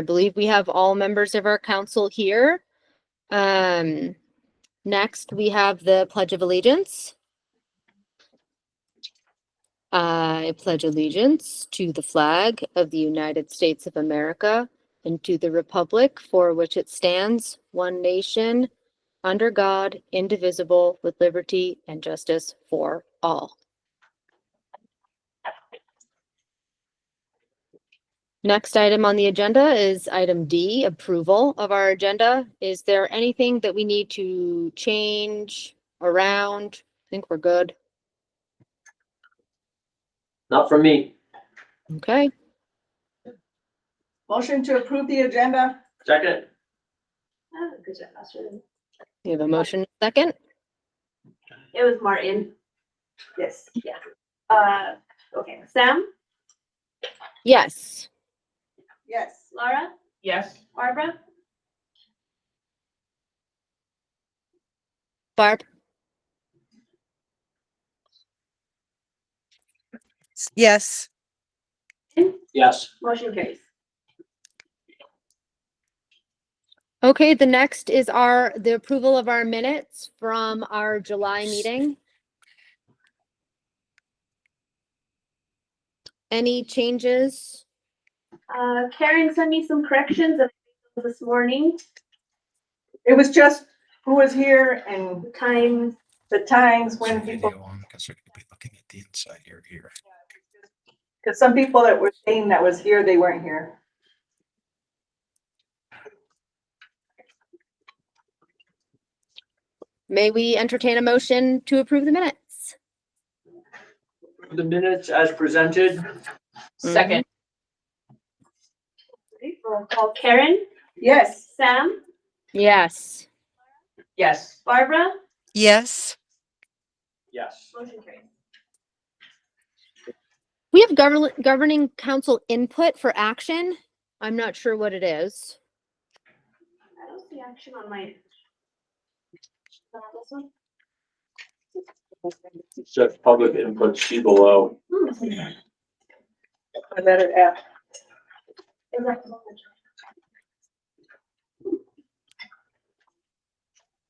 believe we have all members of our council here. Next, we have the Pledge of Allegiance. I pledge allegiance to the flag of the United States of America and to the republic for which it stands, one nation, under God, indivisible, with liberty and justice for all. Next item on the agenda is item D, approval of our agenda. Is there anything that we need to change around? I think we're good. Not for me. Okay. Motion to approve the agenda. Second. We have a motion second. It was Martin. Yes. Yeah. Okay. Sam, Yes. Yes. Laura, Yes. Barbara, Barb? Yes. Yes. motion carries. Okay, the next is the approval of our minutes from our July meeting. Any changes? Karen sent me some corrections this morning. It was just who was here and The times. when people, Because they're going to be looking at the inside here. because some people that were saying that was here, they weren't here. May we entertain a motion to approve the minutes? The minutes as presented. Second. Okay, roll call. Karen, Yes. Sam, Yes. Yes. Barbara, Yes. Yes. motion carries. We have governing council input for action. I'm not sure what it is. I don't see action on my. This one? It says public input, see below. Letter F. Is that-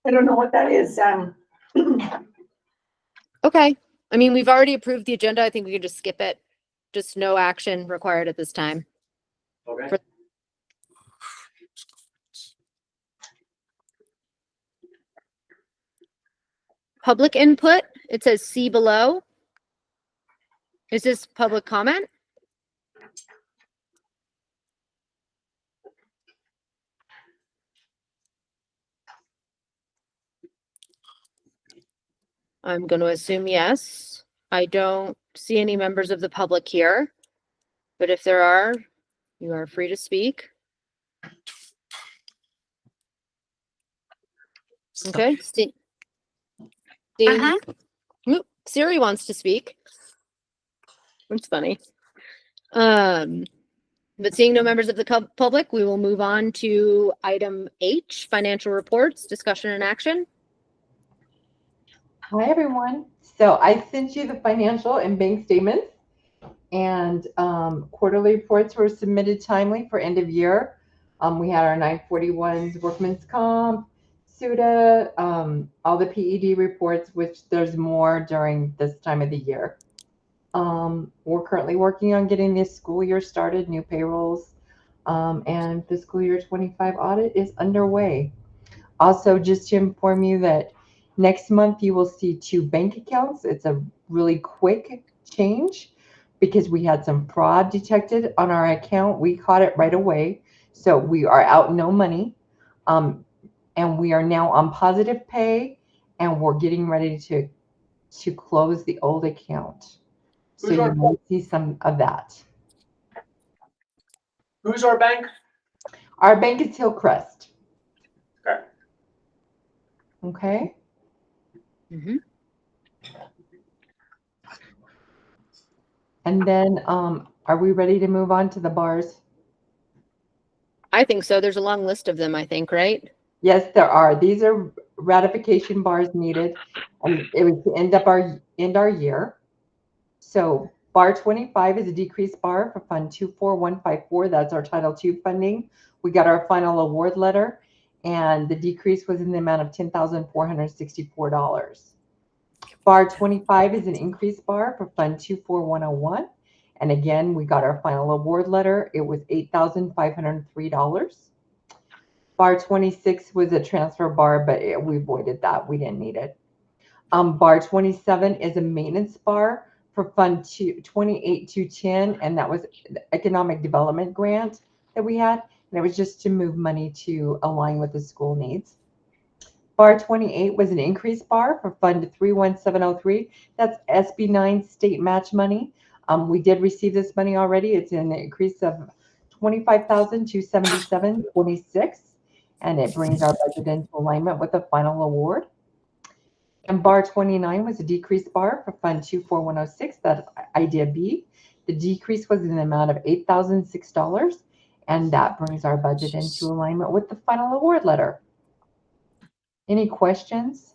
I don't know what that is. Okay. I mean, we've already approved the agenda. I think we can just skip it. Just no action required at this time. Okay. Public input, it says see below. Is this public comment? I'm going to assume yes. I don't see any members of the public here, but if there are, you are free to speak. Okay. Oop, Siri wants to speak. That's funny. But seeing no members of the public, we will move on to item H, financial reports, discussion and action. Hi, everyone. So I sent you the financial and bank statements, and quarterly reports were submitted timely for end of year. We had our 941s, workman's comp, SUDA, all the PED reports, which there's more during this time of the year. We're currently working on getting this school year started, new payrolls, and fiscal year 25 audit is underway. Also, just to inform you that next month you will see 2 bank accounts. It's a really quick change because we had some fraud detected on our account. We caught it right away. So we are out no money. And we are now on positive pay, and we're getting ready to close the old account. So you might see some of that. Who's our bank? Our bank is Hillcrest. Okay. Okay. Mm-hmm. And then are we ready to move on to the bars? I think so. There's a long list of them, I think, right? Yes, there are. These are ratification bars needed. And it was to end our year. So Bar 25 is a decreased bar for Fund 24154. That's our Title II funding. We got our final award letter, and the decrease was in the amount of $10,464. Bar 25 is an increased bar for Fund 24101. And again, we got our final award letter. It was $8,503. Bar 26 was a transfer bar, but we avoided that. We didn't need it. Bar 27 is a maintenance bar for Fund 28210, and that was the economic development grant that we had. And it was just to move money to align with the school needs. Bar 28 was an increased bar for Fund 31703. That's SB9 state match money. We did receive this money already. It's an increase of $25,277.26, and it brings our budget into alignment with the final award. And bar 29 was a decreased bar for Fund 24106. That's Idea B. The decrease was in the amount of $8,006, and that brings our budget into alignment with the final award letter. Any questions?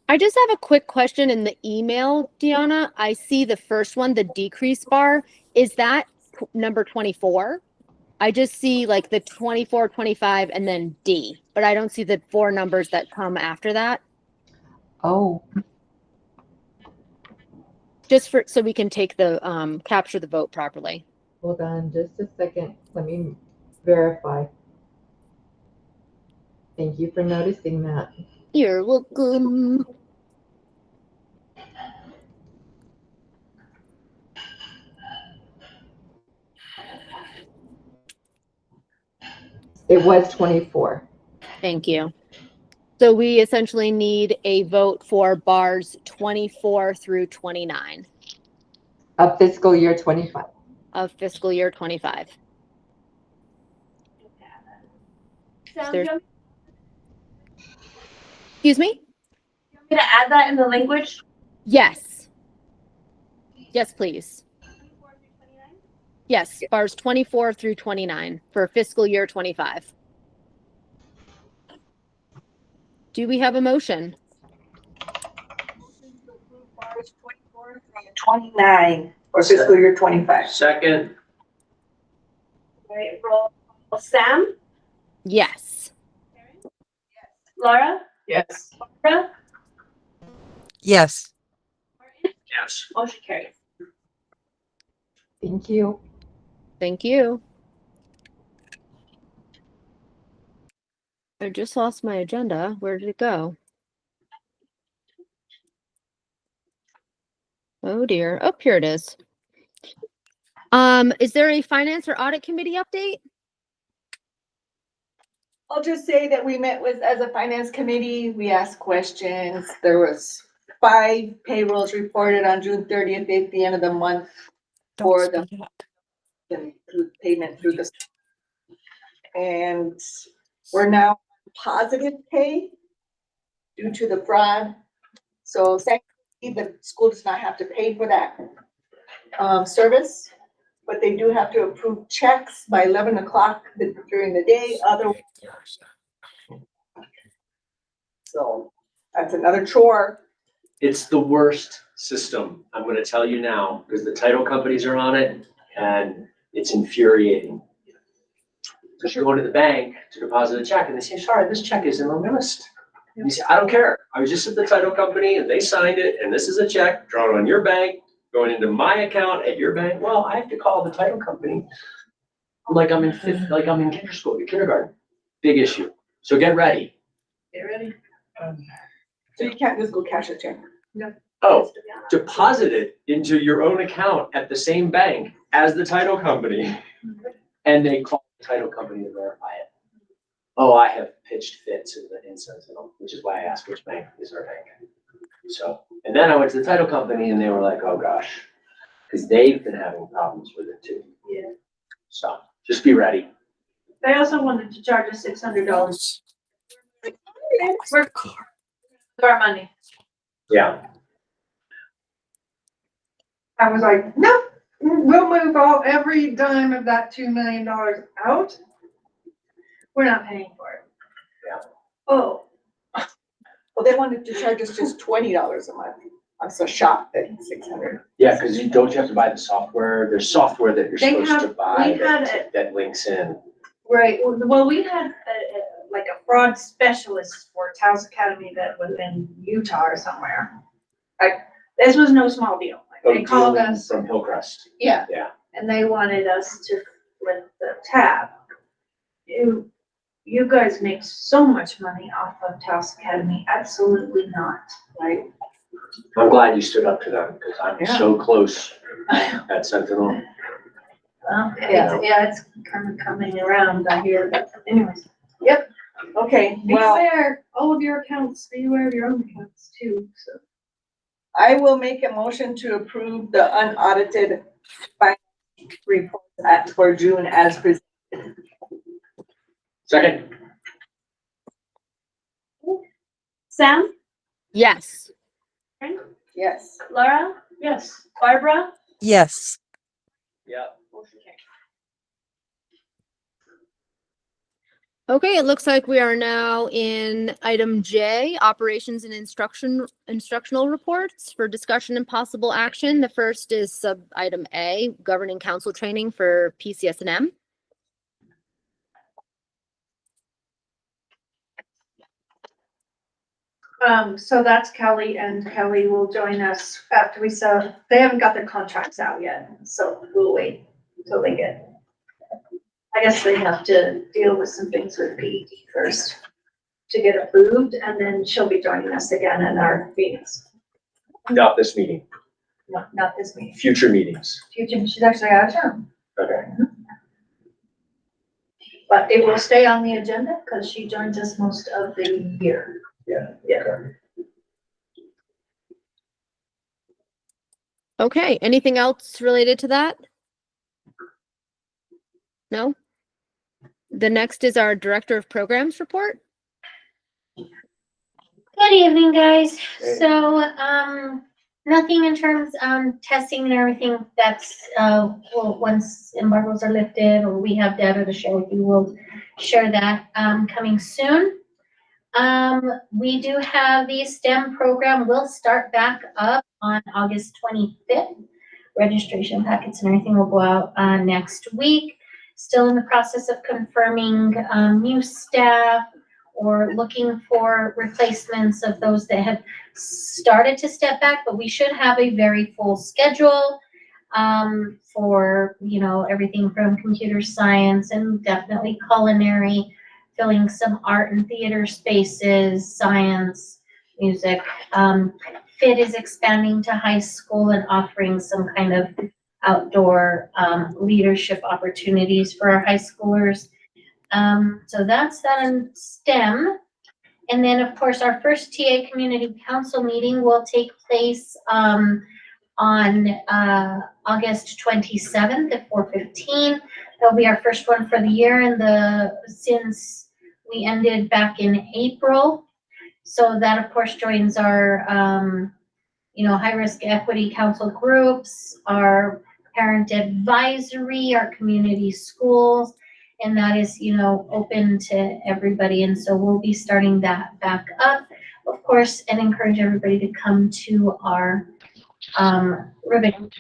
I just have a quick question in the email, Deanna. I see the first one, the decrease bar. Is that number 24? I just see like the 24, 25, and then D, but I don't see the 4 numbers that come after that. Oh, Just for, so we can take the, capture the vote properly. hold on just a second. Let me verify. Thank you for noticing that. You're welcome. It was 24. Thank you. So we essentially need a vote for bars 24 through 29 Of fiscal year 25. of fiscal year 25. Sam, There's- do you Excuse me? want me to add that in the language? Yes. Yes, please. 24 through 29? Yes, bars 24 through 29 for fiscal year 25. Do we have a motion? Bars 24 through 29 for fiscal year 25. Second, All right, roll call. Sam, Yes. Laura, Yes. Barbara, Yes. Martin, yes. motion carries. Thank you. Thank you. I just lost my agenda. Where did it go? Oh dear. Oh, here it is. Is there a finance or audit committee update? I'll just say that we met with, as a finance committee, we asked questions. There was 5 payrolls reported on June 30th at the end of the month for the and through payment through the. And we're now positive pay due to the fraud. So thankfully, the school does not have to pay for that service, but they do have to approve checks by 11 o'clock during the day. Otherwise, so that's another chore. It's the worst system. I'm gonna tell you now, because the title companies are on it and it's infuriating. Because you go to the bank to deposit a check and they say, sorry, this check isn't on the list. And you say, I don't care. I was just at the title company and they signed it and this is a check drawn on your bank, going into my account at your bank. Well, I have to call the title company. I'm like, I'm in kindergarten. Big issue. So get ready. Get ready. So you can't just go cash a check. Oh, deposit it into your own account at the same bank as the title company. And they call the title company to verify it. Oh, I have pitched fits in the instance, which is why I asked which bank is our bank. So, and then I went to the title company and they were like, oh gosh, because they've been having problems with it too. Yeah. So just be ready. They also wanted to charge us $600 for our money. Yeah. I was like, nope, we'll move every dime of that $2 million out. We're not paying for it. Yeah. Oh, Well, they wanted to charge us just $20 a month I'm so shocked that it's 600. Yeah, because don't you have to buy the software? There's software that you're They supposed to have- buy we had that links in. Right, well, we had like a fraud specialist for Taos Academy that was in Utah or somewhere. Like, this was no small deal. Like, they called Dylan us, From Hillcrest. Yeah. and they wanted us to flip the tab. You guys make so much money off of Taos Academy, absolutely not, right? I'm glad you stood up to them because I'm Yeah. so close at Sentinel. Well, Yeah. it's kind of coming around, I hear, but anyways. Okay, Be well, aware, all of your accounts, be aware of your own accounts too, so. I will make a motion to approve the unaudited finance report for June as presented. Second, Sam? Yes. Yes. Laura? Yes. Barbara? Yes. yeah. Okay, it looks like we are now in item J, operations and instructional reports for discussion and possible action. The first is sub item A, governing council training for PCS&M. So that's Kelly, and Kelly will join us after we sell. They haven't got their contracts out yet, so we'll wait until they get. I guess they have to deal with some things with PED first to get approved, and then she'll be joining us again in our meetings. Not this meeting, Not this meeting. future meetings. Future, she's actually out of town, Okay. but it will stay on the agenda because she joins us most of the year. Yeah. Okay, anything else related to that? No? The next is our director of programs report. Good evening, guys. Hey. So, nothing in terms testing and everything. That's well, once embargoes are lifted or we have data to share with you, we'll share that coming soon. We do have the STEM program will start back up on August 25th. Registration packets and everything will go out next week. Still in the process of confirming new staff or looking for replacements of those that have started to step back, but we should have a very full schedule for, everything from computer science and definitely culinary, filling some art and theater spaces, science, music. FIT is expanding to high school and offering some kind of outdoor leadership opportunities for our high schoolers. So that's that in STEM. And then, of course, our first TA Community Council meeting will take place on August 27th at 4:15. That'll be our first one for the year, and since we ended back in April. So that, of course, joins our, high-risk equity council groups, our parent advisory, our community schools, and that is, open to everybody. And so we'll be starting that back up, of course, and encourage everybody to come to our ribbon.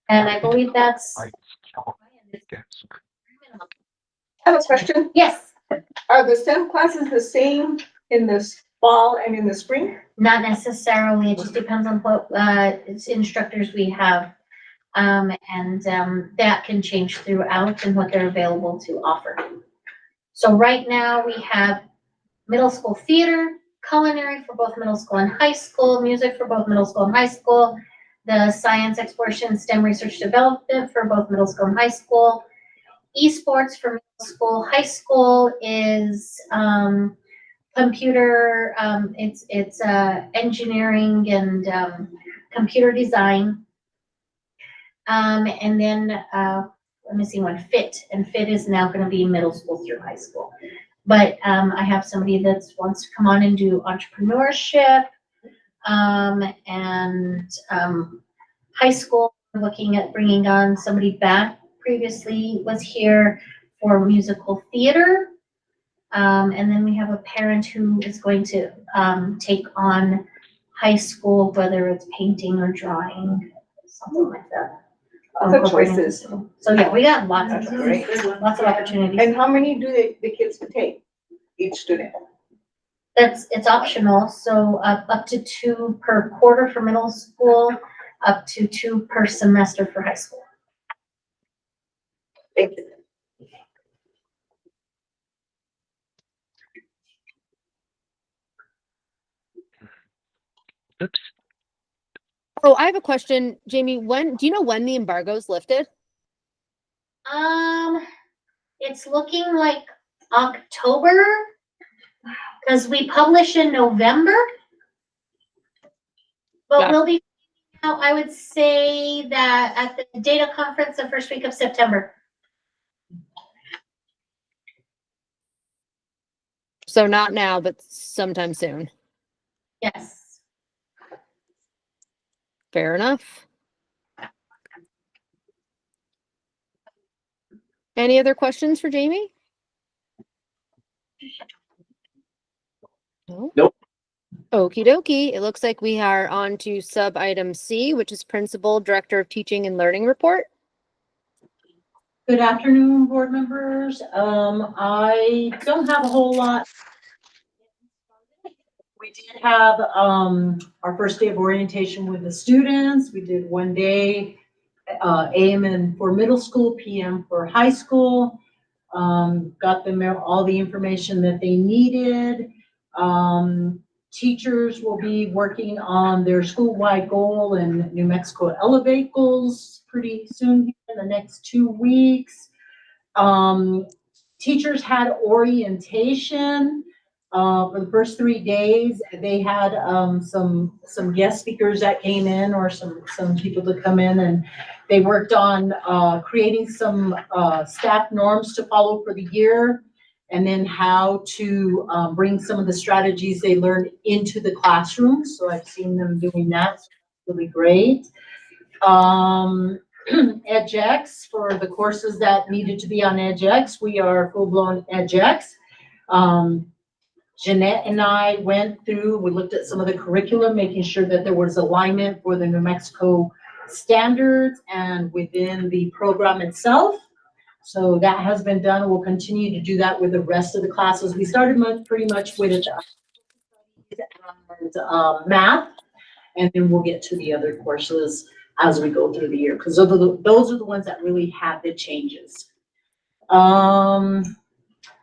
And I believe that's. I have a question. Yes, Are the STEM classes the same in the fall and in the spring? not necessarily. It just depends on what instructors we have. And that can change throughout and what they're available to offer. So right now we have middle school theater, culinary for both middle school and high school, music for both middle school and high school, the science exploration, STEM research development for both middle school and high school. Esports for middle school, high school is computer, it's engineering and computer design. And then I'm missing one, FIT, and FIT is now going to be middle school through high school. But I have somebody that wants to come on and do entrepreneurship, and high school, we're looking at bringing on somebody back. Previously was here for musical theater. And then we have a parent who is going to take on high school, whether it's painting or drawing, something like that. Lots of Incorporating choices. into- So yeah, we got lots That's of, great. lots of opportunities. And how many do the kids take, each student? It's optional, so up to 2 per quarter for middle school, up to 2 per semester for high school. Thank you. Oops. Oh, I have a question, Jamie. Do you know when the embargo's lifted? It's looking like October, because we publish in November. But Yeah. we'll be out, I would say that at the data conference the first week of September. So not now, but sometime soon. Yes. Fair enough. Any other questions for Jamie? No? Nope. Okie dokie. It looks like we are on to sub item C, which is Principal Director of Teaching and Learning Report. Good afternoon, board members. I don't have a whole lot. We did have, our first day of orientation with the students. We did 1 day, AM and for middle school, PM for high school. Got them all the information that they needed. Teachers will be working on their school-wide goal and New Mexico Elevate goals pretty soon in the next 2 weeks. Teachers had orientation for the first 3 days. They had some guest speakers that came in, or some people to come in, and they worked on creating some staff norms to follow for the year, and then how to bring some of the strategies they learned into the classroom. So I've seen them doing that. It's really great. EdX, for the courses that needed to be on EdX, we are full-blown EdX. Jeanette and I went through, we looked at some of the curriculum, making sure that there was alignment for the New Mexico standards and within the program itself. So that has been done. We'll continue to do that with the rest of the classes. We started pretty much with math, and then we'll get to the other courses as we go through the year, because those are the ones that really have the changes.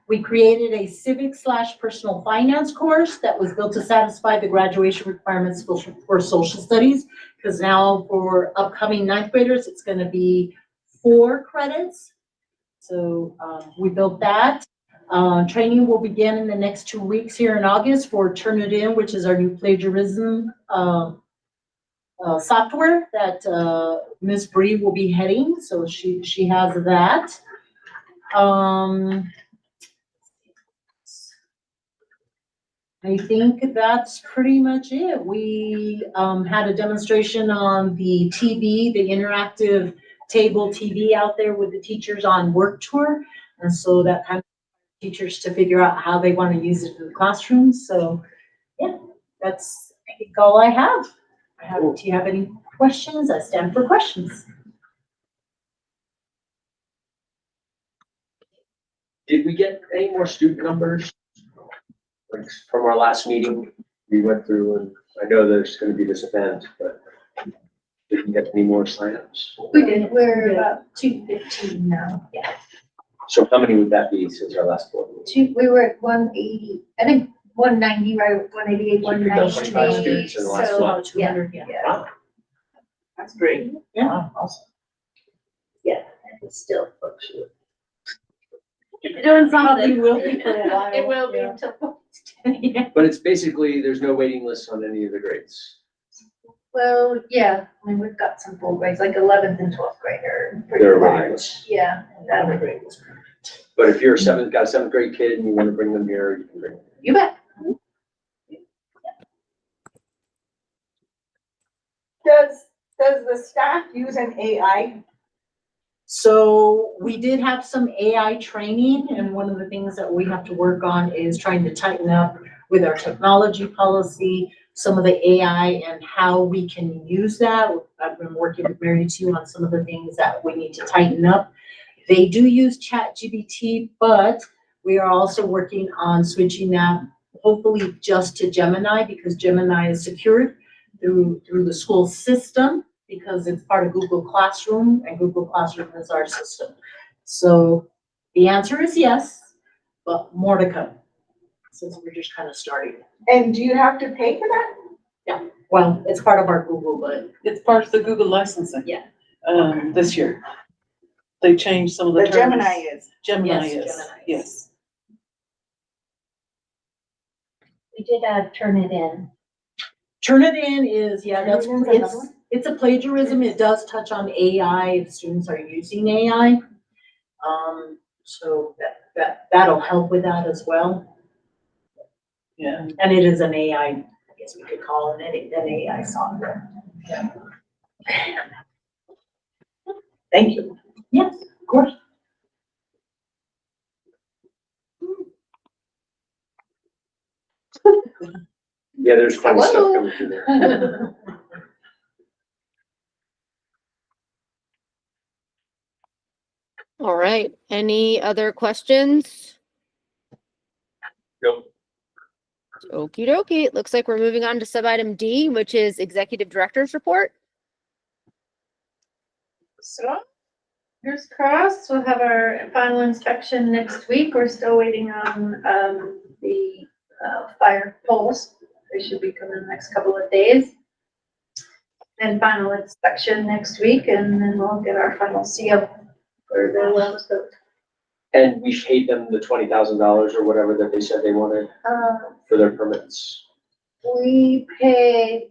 We created a civic/personal finance course that was built to satisfy the graduation requirements for social studies, because now for upcoming 9th graders, it's going to be 4 credits. So we built that. Training will begin in the next 2 weeks here in August for Turnitin, which is our new plagiarism software that Ms. Bree will be heading. So she has that. I think that's pretty much it. We had a demonstration on the TV, the interactive table TV out there with the teachers on work tour. And so that kind of teachers to figure out how they want to use it in the classroom. So yeah, that's I think all I have. Do you have any questions? I stand for questions. Did we get any more student numbers? Like from our last meeting, we went through, and I know there's gonna be this event, but did we get any more signups? We did, we're about 215 now, yeah. So how many would that be since our last board meeting? We were at 180, I think 190, right, 188, So you've done 25 190. students in the last So, month. 200, yeah. Wow. That's great. Yeah. Awesome. Yeah, it's still. You're doing Probably will be for a while. It will be yeah. until. Yeah. But it's basically, there's no waiting list on any of the grades. Well, yeah, I mean, we've got some full grades, like 11th and 12th grade are pretty There are waiting large. lists. Yeah, that would, Great. But if you're got a 7th grade kid and you want to bring them here, you can bring them. you bet. Does the staff use an AI? So we did have some AI training, and one of the things that we have to work on is trying to tighten up with our technology policy some of the AI and how we can use that. I've been working with Mary too on some of the things that we need to tighten up. They do use ChatGPT, but we are also working on switching that hopefully just to Gemini, because Gemini is secured through the school system, because it's part of Google Classroom, and Google Classroom is our system. So the answer is yes, but more to come, since we're just kind of starting. And do you have to pay for that? Well, it's part of our Google, but It's part of the Google licensing. Yeah. This year. They changed some of the The terms. Gemini is. Gemini Yes, is, Gemini is. yes. We did, turn it in. Turn it in is, yeah, that's, Turn it in's another one? it's a plagiarism. It does touch on AI if students are using AI. So that'll help with that as well. Yeah. And it is an AI, I guess we could call it an AI software. Yeah. Thank you. Yes, of course. Yeah, there's funny stuff Hello? coming through there. All right, any other questions? Nope. Okie dokie, it looks like we're moving on to sub-item D, which is Executive Director's Report. So, fingers crossed, we'll have our final inspection next week. We're still waiting on, the, fire poles. They should be coming in the next couple of days. And final inspection next week, and then we'll get our final CO for the wells built. And we paid them the $20,000 or whatever that they said they wanted for their permits. We paid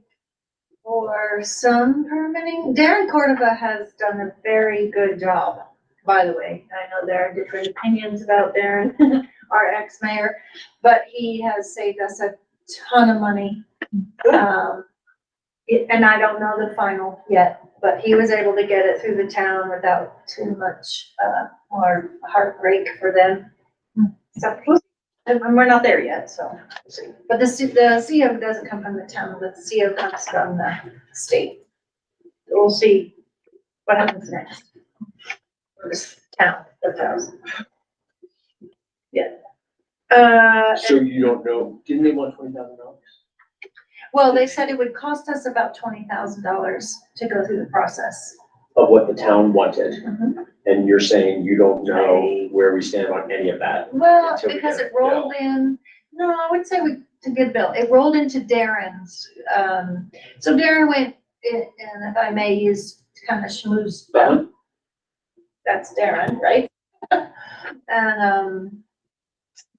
for some permitting. Darren Cordova has done a very good job, by the way. I know there are different opinions about Darren, our ex-mayor, but he has saved us a ton of money. And I don't know the final yet, but he was able to get it through the town without too much, more heartbreak for them. So, and we're not there yet, so. But the CO doesn't come from the town, the CO comes from the state. We'll see what happens next. For this town, the Taos. Yeah. So you don't know, didn't they want $20,000? Well, they said it would cost us about $20,000 to go through the process. Of what the town wanted, Mhm. and you're saying you don't know where we stand on any of that? Well, Until we because get it rolled in, no, I would say it's a good bill. It rolled into Darren's, so Darren went, and if I may use kind of schmooze them. That's Darren, right? And,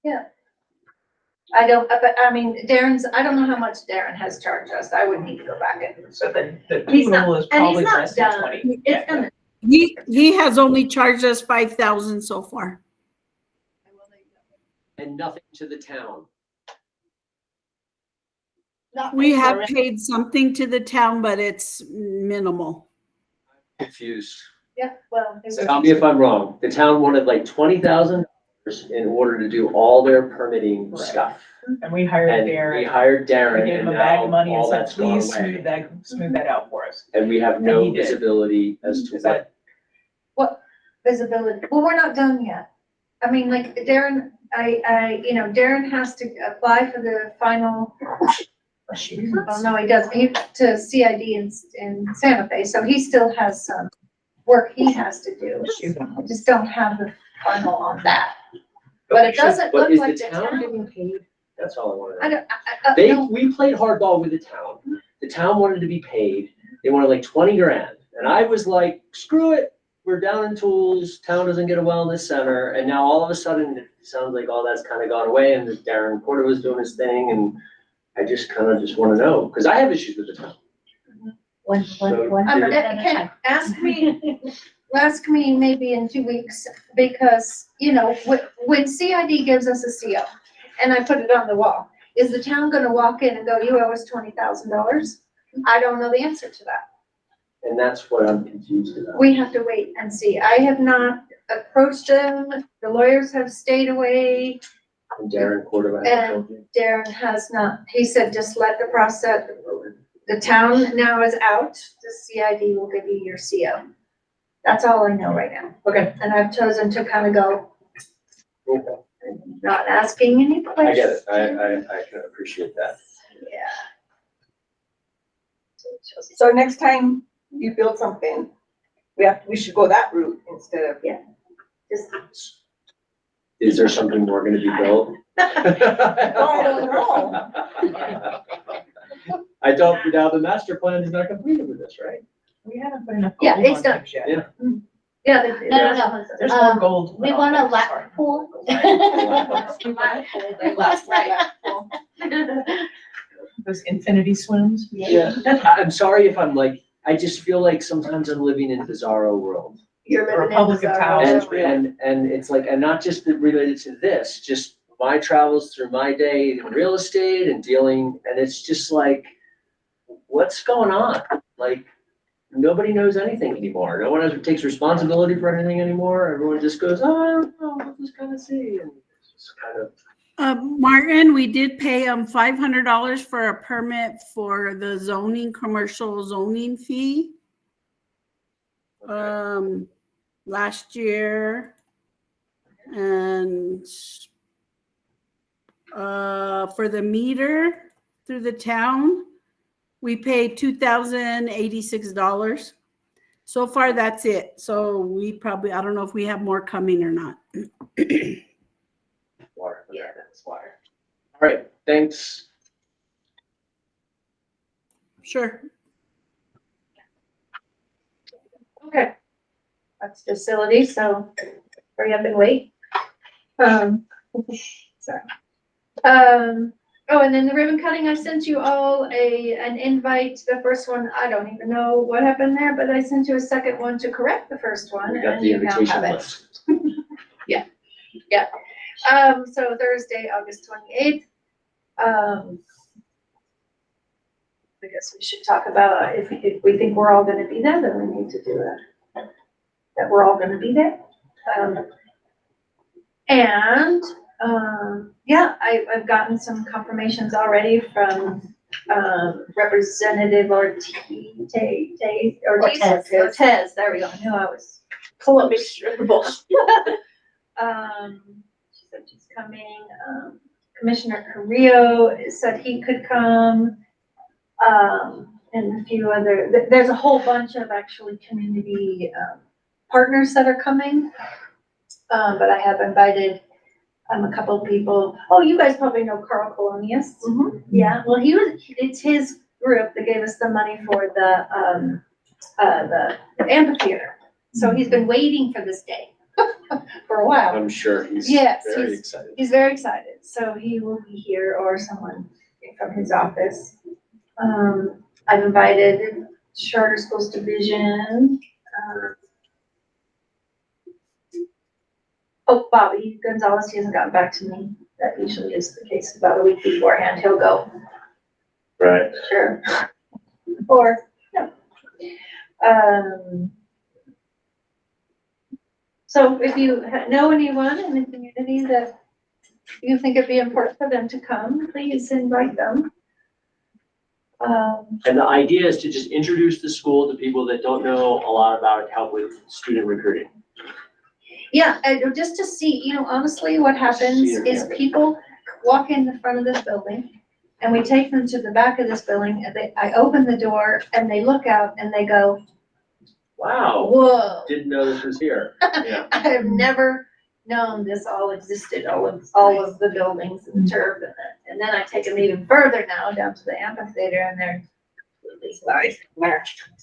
yeah. I don't, but I mean, I don't know how much Darren has charged us. I would need to go back and. So the He's not- total is and he's probably not less than done. 20. It's gonna, He has only charged us 5,000 so far. And nothing to the town. We have paid something to the town, but it's minimal. Confused. yeah, well. it was- Tell me if I'm wrong. The town wanted like $20,000 in order to do all their permitting Right. stuff. And we hired And we Darren. hired We Darren gave and him a bag now of money and all said, that's gone please away. smooth that out for us. And we have And no he did. visibility as to Is what. that, Visibility, well, we're not done yet. I mean, like Darren, Darren has to apply for the final. Well, no, he doesn't, to CID in Santa Fe, so he still has some work he has to do. I just don't have the final on that. But it doesn't But look is like the the town town. getting paid? That's all I wanted I to know. don't, We played hardball with the town. The town wanted to be paid. They wanted like 20 grand. And I was like, screw it. We're down in tools. Town doesn't get a wellness center. And now all of a sudden, it sounds like all that's kind of gone away and Darren Porter was doing his thing. And I just kind of just want to know, because I have issues with the town. One did it- Ken, ask me maybe in 2 weeks, because, when CID gives us a CO and I put it on the wall, is the town gonna walk in and go, you owe us $20,000? I don't know the answer to that. And that's what I'm confused about. We have to wait and see. I have not approached them. The lawyers have stayed away. And Darren Cordova has told you? Darren has not, he said just let the process, the town now is out, the CID will give you your CO. That's all I know right now. Okay. And I've chosen to kind of go, Okay. not asking any I questions. get it. I can appreciate that. Yeah. So next time you build something, we should go that route instead of. Just, Is there something more gonna be built? I don't know. I don't, now the master plan is not completed with this, right? We haven't put enough Yeah, gold it's on done. things yet. Yeah. yeah. No. There's more gold. We want a lap pool. Those infinity swims. Yeah. I'm sorry if I'm like, I just feel like sometimes I'm living in a bizarro world. You're The living in Republic of Taos. Taos. And it's like, and not just related to this, just my travels through my day in real estate and dealing, and it's just like, what's going on? Like, nobody knows anything anymore. No one takes responsibility for anything anymore. Everyone just goes, oh, I don't know, we'll just kind of see. And it's just kind of. Martin, we did pay $500 for a permit for the zoning, commercial zoning fee. Last year. And for the meter through the town, we paid $2,086. So far, that's it. So we probably, I don't know if we have more coming or not. Water. Yeah, that's water. All right, thanks. Sure. Okay. That's facility, so hurry up and wait. Sorry. Oh, and then the ribbon cutting, I sent you all an invite. The first one, I don't even know what happened there, but I sent you a second one to correct the first one. We got and the you now invitation have it. list. Yeah. So Thursday, August 28th. I guess we should talk about if we think we're all gonna be there, then we need to do it. That we're all gonna be there. Yeah, I've gotten some confirmations already from, Representative Ortiz, Ortez, there we go, I knew I was close. She said she's coming, Commissioner Carrillo said he could come, and a few other, there's a whole bunch of actually community, partners that are coming. But I have invited, a couple of people. Oh, you guys probably know Carl Colonius. Mhm. Yeah, well, it's his group that gave us the money for the amphitheater. So he's been waiting for this day for a while. I'm sure he's Yes, very excited. He's very excited. So he will be here or someone from his office. I've invited Charter Schools Division. Oh, Bobby Gonzalez, he hasn't gotten back to me. That usually is the case about a week beforehand. He'll go. Right. Sure. Or, no. So if you know anyone in the community that you think it'd be important for them to come, please invite them. And the idea is to just introduce the school to people that don't know a lot about it, help with student recruiting. Yeah, and just to see, honestly, what happens is people walk in the front of this building and we take them to the back of this building and I open the door and they look out and they go, Wow. whoa. Didn't know this was here. Yeah. I have never known this all existed, all of the buildings and the turf and then I take them even further now down to the amphitheater and they're nice.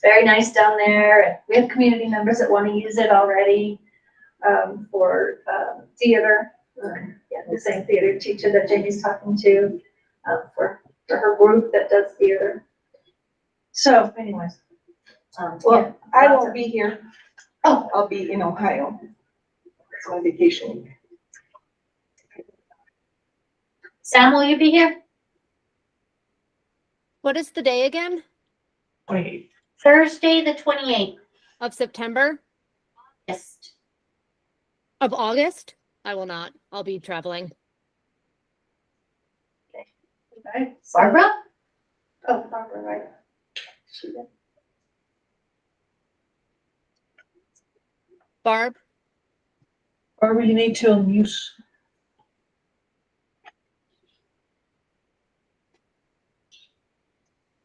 Very nice down there. We have community members that want to use it already. For theater, the same theater teacher that Jamie's talking to, for her group that does theater. So anyways. Well, I won't be here. Oh, I'll be in Ohio. It's my vacation. Sam, will you be here? What is the day again 28. Thursday, the 28th. of September? Yes. Of August? I will not. I'll be traveling. right? So- Barbara? Oh, Barbara, right. She did. Barb? Barbara, you need to unmute.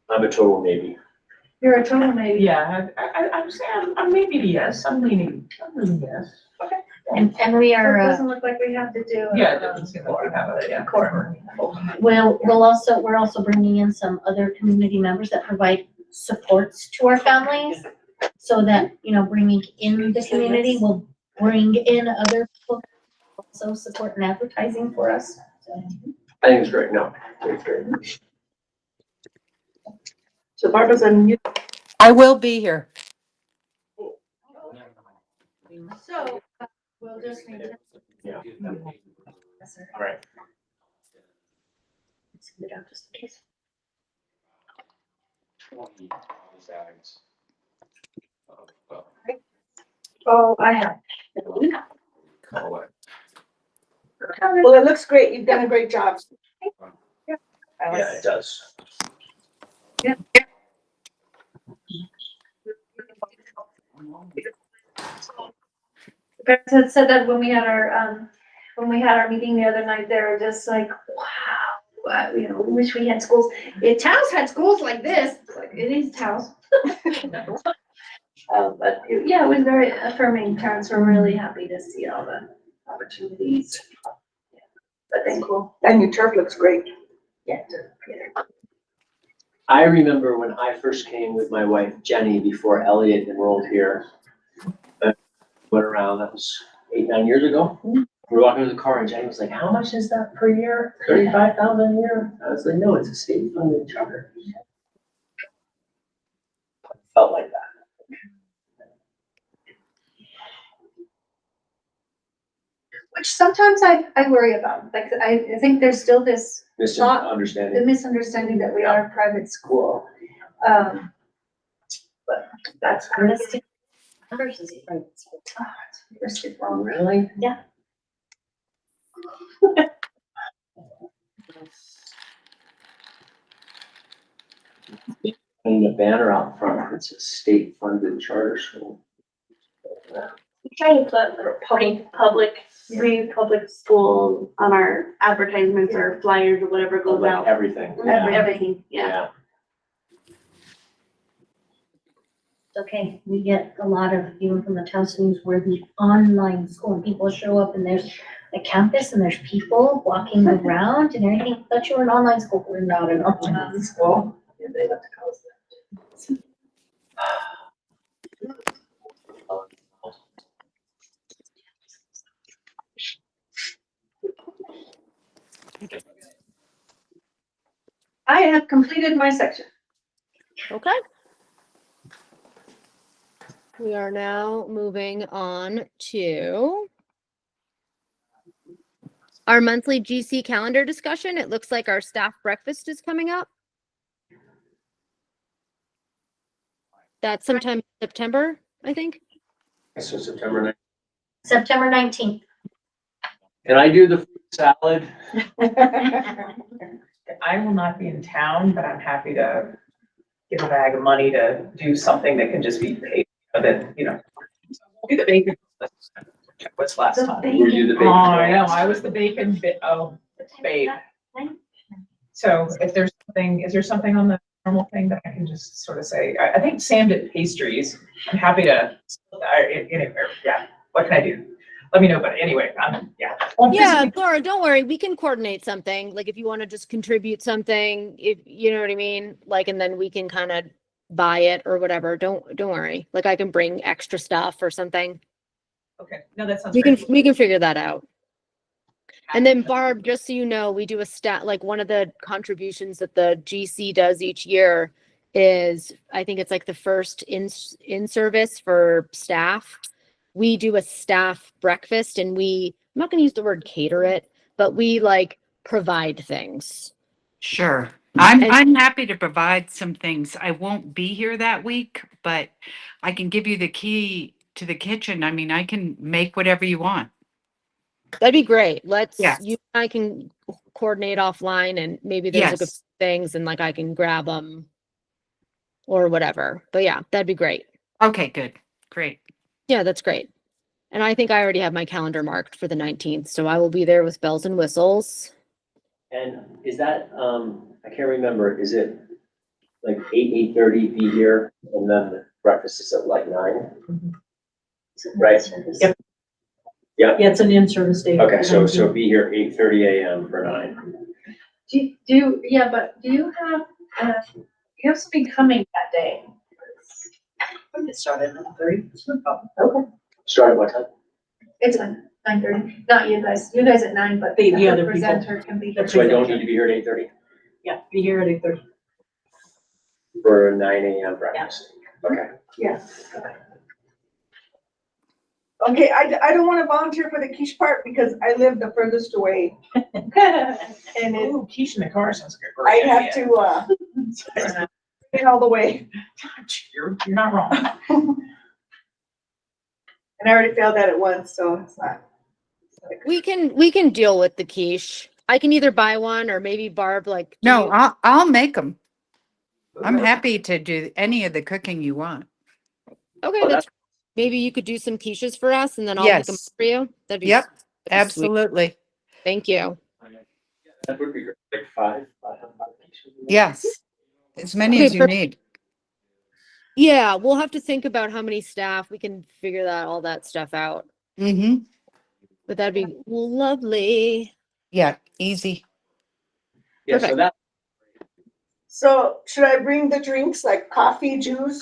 I'm a total maybe. You're a total maybe. Yeah, I'm saying, I'm maybe yes, I'm leaning yes. And we It are, doesn't look like we have to do. Yeah, it doesn't seem like we have a, yeah. we're also bringing in some other community members that provide supports to our families. So that, bringing in the community will bring in other people, also support and advertising for us. I think it's great. No, it's great. So Barbara's on. I will be here. So, we'll just need to. Yeah. Yes, sir. All right. Send it out just in case. Oh, I have. Oh, Well, it looks great. You've done a great job. yeah, it does. Parents had said that when we had our meeting the other night, they were just like, wow, we wish we had schools. If Taos had schools like this, like it is Taos. But yeah, it was very affirming. Parents were really happy to see all the opportunities. But thank you. And your turf looks great. Yeah. I remember when I first came with my wife Jenny before Elliot enrolled here. Went around, that was 8-9 years ago. We were walking in the car and Jenny was like, how much is that per year? 35,000 a year? I was like, no, it's a state funded charter. Felt like that. Which sometimes I worry about. Like, I think there's still this the Misunderstanding. misunderstanding that we are a private school. But that's kind of. Versus private school. It's wrong. Really? Yeah. And the banner out front, it's a state funded charter school. We try to put public school on our advertisements or flyers or whatever goes Like out. everything. Everything, yeah. It's okay, we get a lot of, even from the Taos News, where the online school, and people show up and there's a campus and there's people walking around and everything. Thought you were an online school. We're not an online school. Yeah, they have to call us that. I have completed my section. Okay. We are now moving on to our monthly GC calendar discussion. It looks like our staff breakfast is coming up. That's sometime in September, I think. So September 9th. September 19th. Can I do the fruit salad? I will not be in town, but I'm happy to give a bag of money to do something that can just be paid, that, do the bacon. What's last The time? Were you the bacon? Oh, I know, I was the bacon babe. So if there's something, is there something on the normal thing that I can just sort of say? I think Sam did pastries. I'm happy to, yeah, what can I do? Let me know, but anyway, yeah. Well, Yeah, Laura, don't worry. We can coordinate something. Like if you want to just contribute something, if you know what I mean, like, and then we can kind of buy it or whatever. Don't worry. Like I can bring extra stuff or something. Okay, no, that sounds We great. can figure that out. And then Barb, just so you know, we do a like one of the contributions that the GC does each year is, I think it's like the first in service for staff. We do a staff breakfast and I'm not going to use the word cater it, but we like provide things. Sure. I'm happy to provide some things. I won't be here that week, but I can give you the key to the kitchen. I mean, I can make whatever you want. That'd be great. Let's, Yeah. you and I can coordinate offline and maybe there's like a few Yes. things and like I can grab them or whatever. But yeah, that'd be great. Okay, good. Great. Yeah, that's great. And I think I already have my calendar marked for the 19th, so I will be there with bells and whistles. And is that, I can't remember, is it like 8:30 be here, and then the breakfast is at like 9? Right? Yep. Yeah, Yeah, it's an in-service day. okay, so be here 8:30 AM for 9. Yeah, but do you have somebody coming that day? We can start at 9:30. Okay. Start at what time? It's 9:30, not you guys at 9, but The the other people. presenter can be here. So I don't need to be here at 8:30 Yeah, be here at 8:30. for a 9 AM breakfast? Okay. Yes. Okay, I don't wanna volunteer for the quiche part because I live the furthest away. And it, Ooh, quiche in the car sounds like a great I'd have idea. to, get all the way. You're not wrong. And I already failed that at once, so it's not. We can deal with the quiche. I can either buy one or maybe Barb, like. do No, you- I'll make them. I'm happy to do any of the cooking you want. Okay, that's, maybe you could do some quiches for us and then I'll pick them Yes. for you. That'd be. Yep, that'd be sweet. absolutely. Thank you. That would be great, like 5. Yes. As many Okay, as you need. Yeah, we'll have to think about how many staff. We can figure all that stuff out. Mm-hmm. But that'd be lovely. Yeah, easy. Yeah, so Perfect. that, So should I bring the drinks like coffee, juice?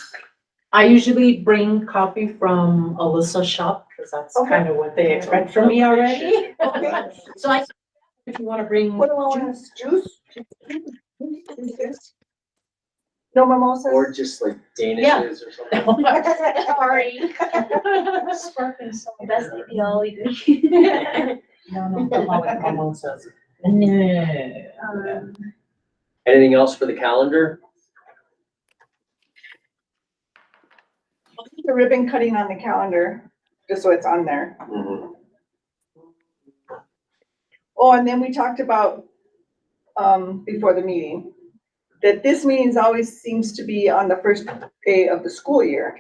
I usually bring coffee from Alyssa's shop, because that's Okay. kind of what they expect from me already. Okay. So if you want to bring. What do I want, juice? No mimosas? or just like Danishes or something? Sorry. Sparkling so best to be all we do. No, I'm with mimosas. Anything else for the calendar? I'll put the ribbon cutting on the calendar, just so it's on there. Mhm. Oh, and then we talked about, before the meeting, that this meeting always seems to be on the first day of the school year.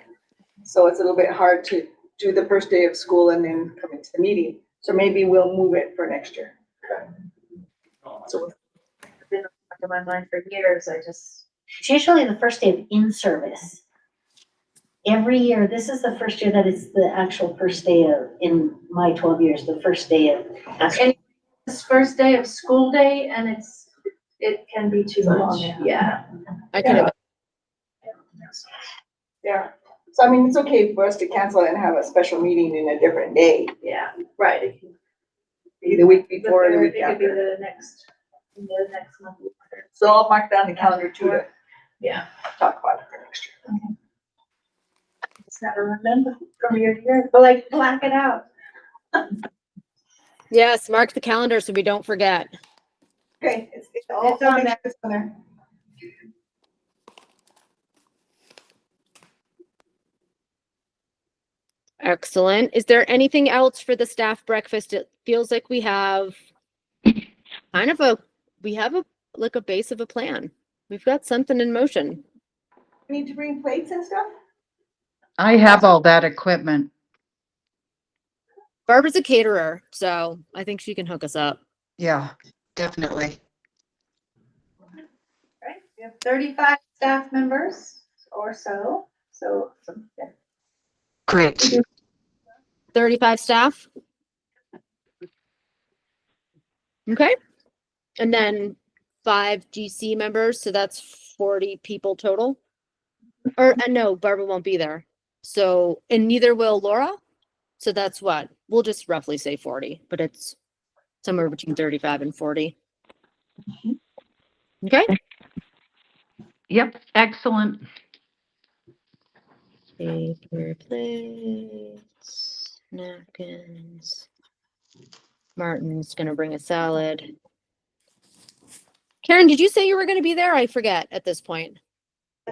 So it's a little bit hard to do the first day of school and then come into the meeting. So maybe we'll move it for next year. So it's been on my mind for years, It's usually the first day of in-service. Every year, this is the first year that it's the actual first day of, in my 12 years, the first day of. And it's first day of school day and it can be too long, yeah. I can. Yeah. So I mean, it's okay for us to cancel it and have a special meeting in a different day, Yeah, right. It can be the week be before or the the- week it could be after. the next month. So I'll mark down the calendar too to Yeah. talk about it for next year. Just never remember from year to year, but like black it out. Yes, mark the calendar so we don't forget. Okay, it's all, It's on make there. sure it's on there. Excellent. Is there anything else for the staff breakfast? It feels like we have kind of like a base of a plan. We've got something in motion. We need to bring plates and stuff? I have all that equipment. Barbara's a caterer, so I think she can hook us up. Yeah, definitely. Right, we have 35 staff members or so, yeah. Great. 35 staff. Okay. And then 5 GC members, so that's 40 people total. Or no, Barbara won't be there. So, and neither will Laura. So that's what? We'll just roughly say 40, but it's somewhere between 35 and 40. Okay. Yep, excellent. Paper plates, napkins. Martin's gonna bring a salad. Karen, did you say you were gonna be there? I forget at this point.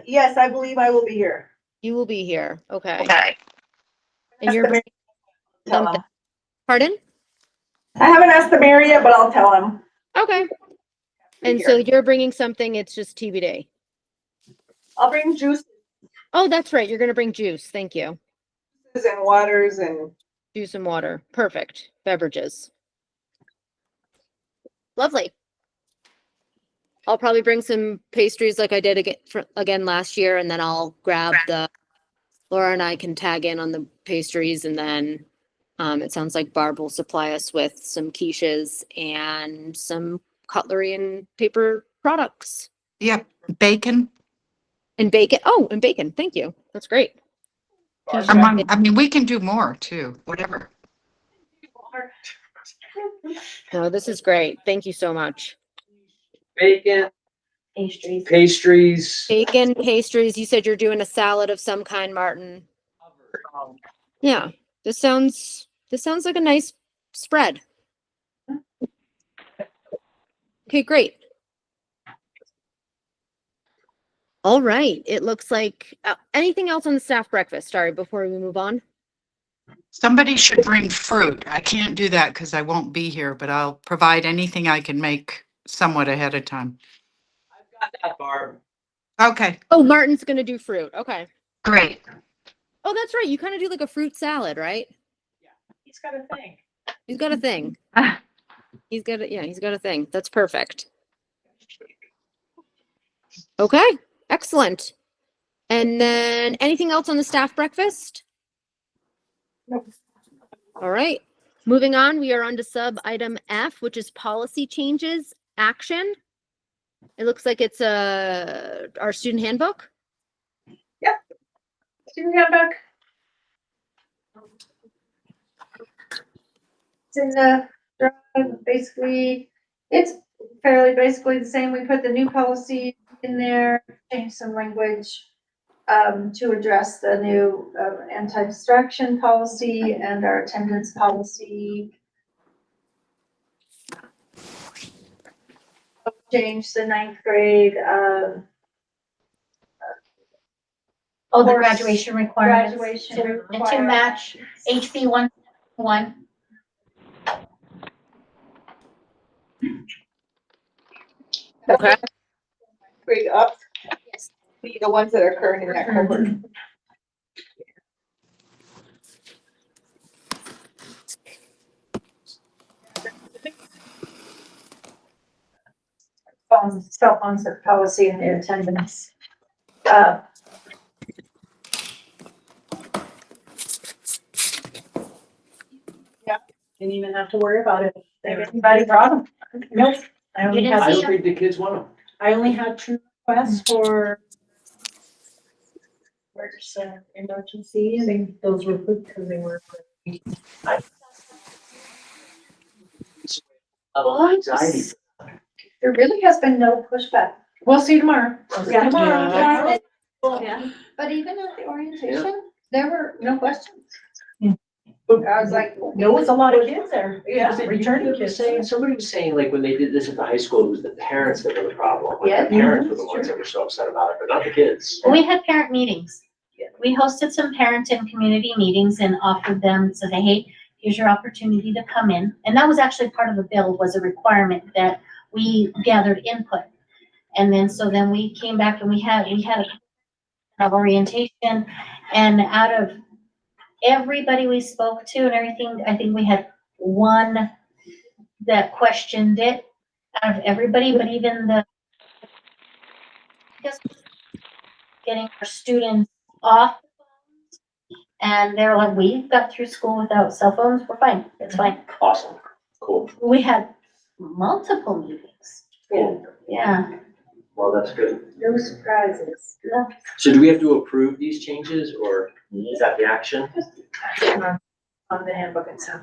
Yes, I believe I will be here. You will be here. Okay. Okay. And you're bringing Tell something. them. Pardon? I haven't asked the mayor yet, but I'll tell him. Okay. And so you're bringing something, it's just TBD. I'll bring juices Oh, that's right. You're gonna bring juice. Thank you. and waters and Juice and water. Perfect. Beverages. Lovely. I'll probably bring some pastries like I did again last year, and then I'll grab Laura and I can tag in on the pastries, and then it sounds like Barb will supply us with some quiches and some cutlery and paper products. Yep, bacon. And bacon. Oh, and bacon. Thank you. That's great. I mean, we can do more too, whatever. No, this is great. Thank you so much. Bacon, Pastries. pastries. Bacon, pastries. You said you're doing a salad of some kind, Martin. Yeah, this sounds like a nice spread. Okay, great. All right. It looks like anything else on the staff breakfast? Sorry, before we move on. Somebody should bring fruit. I can't do that because I won't be here, but I'll provide anything I can make somewhat ahead of time. I've got that, Barb. Okay, Oh, Martin's gonna do fruit. Okay. great. Oh, that's right. You kind of do like a fruit salad, right? He's got a thing. He's got a thing. He's got a thing. That's perfect. Okay, excellent. And then anything else on the staff breakfast? Nope. All right. Moving on, we are on to sub item F, which is policy changes action. It looks like it's our student handbook. Student handbook. It's in the drive, basically, it's fairly basically the same. We put the new policy in there, changed some language to address the new anti-distraction policy and our attendance policy. Changed the ninth grade, Oh, the course, graduation requirements. graduation To requirements. match HB 1. Okay. grade up, Yes. the ones that are current in that cohort. Self-onset policy and their attendance. Didn't even have to worry about it. Anybody problem? Nope. I only You didn't I had, don't think the kids want them. I only had 2 requests for emergency, and those were good because they were. Level anxiety. There really has been no pushback. We'll see you tomorrow. Yeah. Tomorrow. Yeah. Yeah. But even at the orientation, there were no questions. Yeah. I was like. There was a lot of kids there. Yeah. Returning Was kids. saying, somebody was saying, like, when they did this at the high school, it was the parents that were the problem. Like, Yeah. the parents were the ones that were so upset about it, but not the kids. We had parent meetings. We hosted some parent and community meetings and offered them, said, hey, here's your opportunity to come in. And that was actually part of the bill, was a requirement that we gathered input. And then, so then we came back and we had a orientation, and out of everybody we spoke to and everything, I think we had one that questioned it out of everybody, but even getting our students off. And they're like, we got through school without cell phones, we're fine, it's fine. Awesome, cool, We had multiple meetings. cool. Yeah. Well, that's good. No surprises. So do we have to approve these changes, or is that the action? On the handbook itself.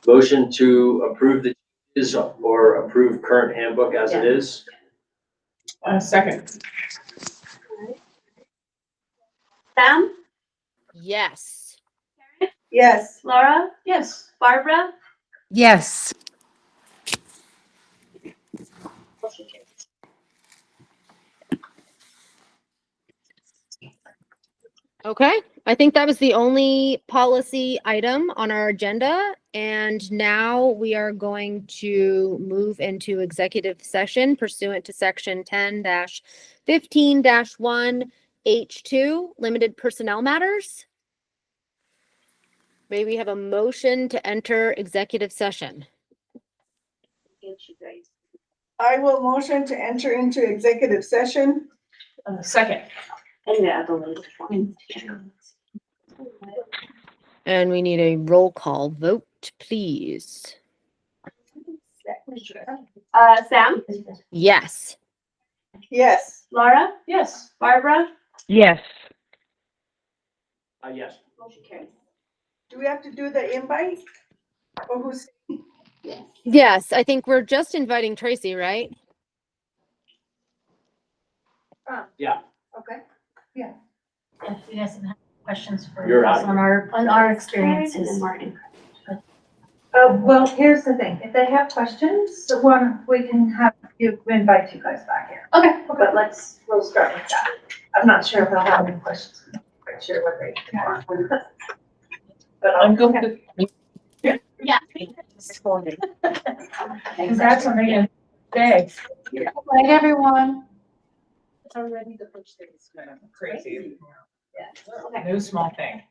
Motion to approve the changes or approve current handbook as it is? Second. Sam, Yes. Yes. Laura, Yes. Barbara, Yes. Okay, I think that was the only policy item on our agenda. And now we are going to move into executive session pursuant to section 10-15-1H2, limited personnel matters. May we have a motion to enter executive session? I will motion to enter into executive session. Second. And yeah, the latest one. And we need a roll call vote, please. Sam, Yes. Yes. Laura, Yes. Barbara, Yes. Yes. motion carries. Do we have to do the invite? Or who's? Yes, I think we're just inviting Tracy, right? Yeah. Okay. If you guys have questions for You're us out. on our experiences. Martin. Well, here's the thing, if they have questions, we can have you, invite you guys back here. Okay. But we'll start with that. I'm not sure if I'll have any questions. I'm not quite sure what they want. But I'm going to. Yeah. Congrats on making day. Night, everyone. Already the first day is crazy. Yeah. No small thing.